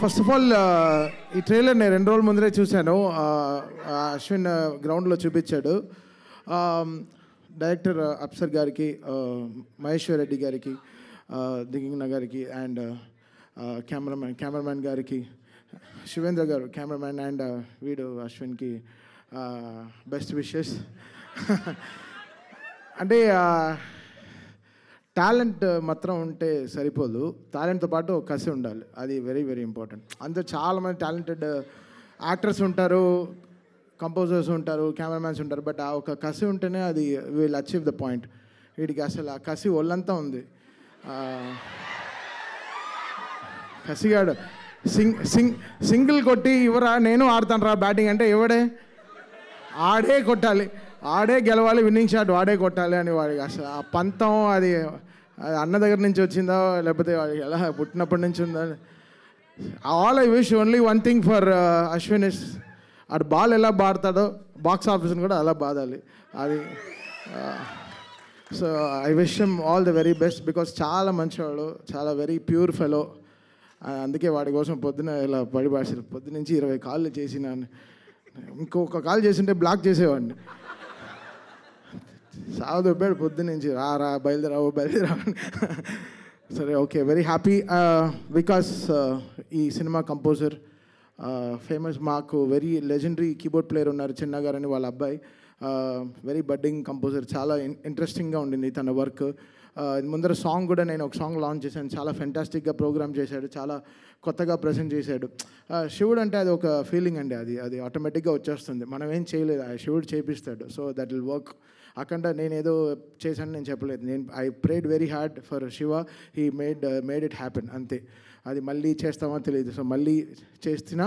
First of all ఈ trailer నేను 2 రోజుల ముందరే చూశాను. అశ్విన్ గ్రౌండ్లో చూపించాడు. డైరెక్టర్ అప్సర్ గారికి, మహేశ్వర్ రెడ్డి గారికి, దిగింగ్న గారికి అండ్ కెమెరామ్యాన్ గారికి, శివేంద్ర గారు కెమెరామ్యాన్ అండ్ వీడు అశ్విన్కి బెస్ట్ విషెస్. అంటే టాలెంట్ మాత్రం ఉంటే సరిపోదు, టాలెంట్తో పాటు కసి ఉండాలి. అది వెరీ వెరీ ఇంపార్టెంట్. అంతే చాలామంది టాలెంటెడ్ యాక్టర్స్ ఉంటారు, కంపోజర్స్ ఉంటారు, కెమెరామ్యాన్స్ ఉంటారు, బట్ ఆ ఒక కసి ఉంటేనే అది విల్ అచీవ్ ద పాయింట్. వీడికి అసలు ఆ కసి ఒళ్ళంతా ఉంది. కసిగాడు సింగిల్ కొట్టి ఇవరా నేను ఆడతాను రా బ్యాటింగ్ అంటే ఎవడే ఆడే కొట్టాలి, ఆడే గెలవాలి, విన్నింగ్ షాట్ వాడే కొట్టాలి అని వాడికి అసలు ఆ పంతం అది అన్న దగ్గర నుంచి వచ్చిందా లేకపోతే వాడికి ఎలా పుట్టినప్పటి నుంచి ఉందా. All I wish only one thing for Ashwin is ఆడు బాల్ ఎలా బాడతాడో బాక్స్ ఆఫీస్ని కూడా అలా బాదాలి అది. So I wish him all the very best because చాలా మంచివాడు, చాలా వెరీ ప్యూర్ ఫెలో. అందుకే వాడి కోసం పొద్దున ఇలా పడిపాడారు. పొద్దున నుంచి 20 కాళ్ళు చేసినాను, ఇంకొక కాల్ చేసింటే బ్లాక్ చేసేవాడిని. సాగు దొబ్బాడు పొద్దున్నుంచి రా బయలుదేరా. సరే ఓకే, వెరీ హ్యాపీ బికాస్ ఈ సినిమా కంపోజర్ ఫేమస్, మాకు వెరీ లెజెండరీ కీబోర్డ్ ప్లేయర్ ఉన్నారు చిన్న గారని, వాళ్ళ అబ్బాయి వెరీ బడ్డింగ్ కంపోజర్. చాలా ఇంట్రెస్టింగ్గా ఉండింది తన వర్క్. ముందర సాంగ్ కూడా నేను ఒక సాంగ్ లాంచ్ చేశాను, చాలా ఫెంటాస్టిక్గా ప్రోగ్రామ్ చేశాడు, చాలా కొత్తగా ప్రజెంట్ చేశాడు. శివుడు అంటే అది ఒక ఫీలింగ్ అండి, అది ఆటోమేటిక్గా వచ్చేస్తుంది, మనం ఏం చేయలేదు, ఆ శివుడు చేపిస్తాడు. So that will work. అక్కడ నేను ఏదో చేశాను నేను చెప్పలేదు, నేను I prayed very hard for Shiva, he made it happen అంతే. అది మళ్ళీ చేస్తామో తెలియదు, సో మళ్ళీ చేస్తున్నా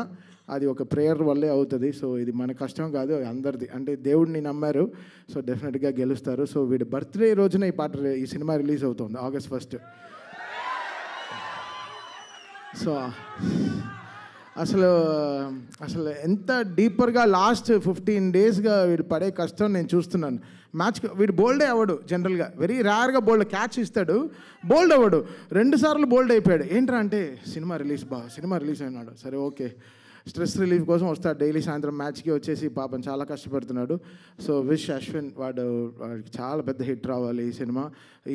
అది ఒక ప్రేయర్ వల్లే అవుతుంది. సో ఇది మన కష్టం కాదు, అందరిది. అంటే దేవుడిని నమ్మారు, సో డెఫినెట్గా గెలుస్తారు. సో వీడి బర్త్డే రోజున ఈ సినిమా రిలీజ్ అవుతుంది August 1. సో అసలు ఎంత డీపర్గా లాస్ట్ 15 డేస్గా వీడు పడే కష్టం నేను చూస్తున్నాను. వీడు బోల్డే అవ్వడు జనరల్గా, వెరీ రేర్గా బోల్డ్ క్యాచ్ ఇస్తాడు, బోల్డ్ అవ్వడు. 2 సార్లు బోల్డ్ అయిపోయాడు. ఏంట్రా అంటే సినిమా రిలీజ్ అయినాడు. సరే ఓకే, స్ట్రెస్ రిలీఫ్ కోసం వస్తాడు డైలీ సాయంత్రం మ్యాచ్కి వచ్చేసి, పాపం చాలా కష్టపడుతున్నాడు. సో విష్ అశ్విన్ వాడికి చాలా పెద్ద హిట్ రావాలి ఈ సినిమా,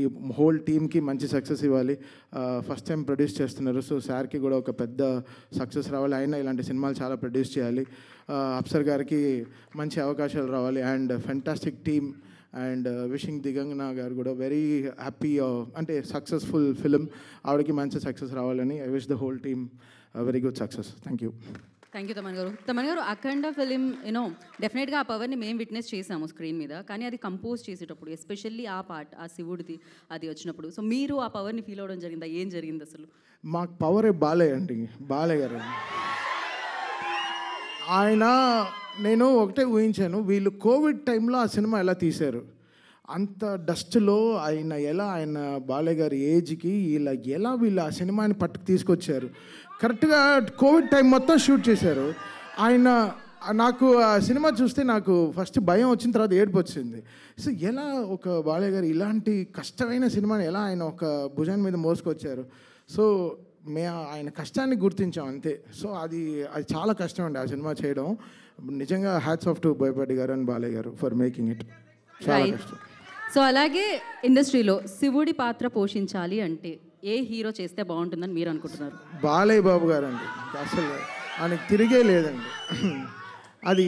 ఈ హోల్ టీమ్కి మంచి సక్సెస్ ఇవ్వాలి. ఫస్ట్ టైం ప్రొడ్యూస్ చేస్తున్నారు, సో సార్కి కూడా ఒక పెద్ద సక్సెస్ రావాలి. అయినా ఇలాంటి సినిమాలు చాలా ప్రొడ్యూస్ చేయాలి. అప్సర్ గారికి మంచి అవకాశాలు రావాలి and fantastic team. And wishing Digangana గారు కూడా వెరీ హ్యాపీ, అంటే సక్సెస్ఫుల్ ఫిలిం, ఆవిడకి మంచి సక్సెస్ రావాలని I wish the whole team very good success. Thank you Thaman గారు అఖండ ఫిలిం డెఫినెట్గా ఆ పవర్ని మేము విట్నెస్ చేసాము స్క్రీన్ మీద, కానీ అది కంపోజ్ చేసేటప్పుడు ఎస్పెషల్లీ ఆ పార్ట్, ఆ శివుడిది అది వచ్చినప్పుడు, సో మీరు ఆ పవర్ని ఫీల్ అవ్వడం జరిగిందా? ఏం జరిగింది అసలు? మాకు పవరే బాలయ్య గారు. ఆయన నేను ఒకటే ఊహించాను, వీళ్ళు కోవిడ్ టైంలో ఆ సినిమా ఎలా తీశారు, అంత డస్ట్లో ఆయన బాలయ్య గారి ఏజ్కి వీళ్ళు ఆ సినిమాని పట్టుకు తీసుకొచ్చారు. కరెక్ట్గా కోవిడ్ టైం మొత్తం షూట్ చేశారు. నాకు ఆ సినిమా చూస్తే నాకు ఫస్ట్ భయం వచ్చిన తర్వాత ఏడుపు వచ్చింది. సో ఎలా ఒక బాలయ్య గారు ఇలాంటి కష్టమైన సినిమాని ఎలా ఆయన ఒక భుజాన్ని మీద మోసుకొచ్చారు. సో ఆయన కష్టాన్ని గుర్తించాం అంతే. సో అది చాలా కష్టం అండి ఆ సినిమా చేయడం. నిజంగా హ్యాట్స్ ఆఫ్ టు బోయపాటి గారు అండ్ బాలయ్య గారు ఫర్ మేకింగ్ ఇట్. చాలా కష్టం. సో అలాగే ఇండస్ట్రీలో శివుడి పాత్ర పోషించాలి అంటే ఏ హీరో చేస్తే బాగుంటుందని మీరు అనుకుంటున్నారు? బాలయ్య బాబు గారు అండి, అసలు ఆయనకి తిరిగే లేదండి. అది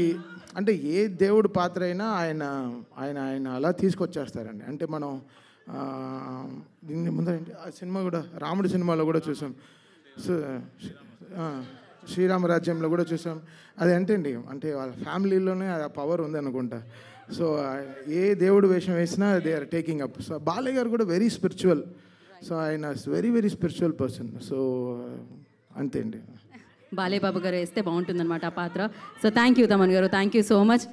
అంటే ఏ దేవుడి పాత్ర అయినా ఆయన అలా తీసుకొచ్చేస్తారండి. అంటే మనం దీని ముందర ఆ సినిమా కూడా రాముడి సినిమాలో కూడా చూసాం, శ్రీరామరాజ్యంలో కూడా చూసాం. అది అంటే వాళ్ళ ఫ్యామిలీలోనే ఆ పవర్ ఉంది అనుకుంటా. సో ఏ దేవుడు వేషం వేసినా they are taking up. So Balayya గారు కూడా వెరీ స్పిరిచువల్, సో ఆయన very very spiritual person. So అంతే అండి, బాలయ్య బాబు గారు వేస్తే బాగుంటుందన్నమాట ఆ పాత్ర. సో థ్యాంక్ యూ తమన్ గారు, థ్యాంక్ యూ సో మచ్.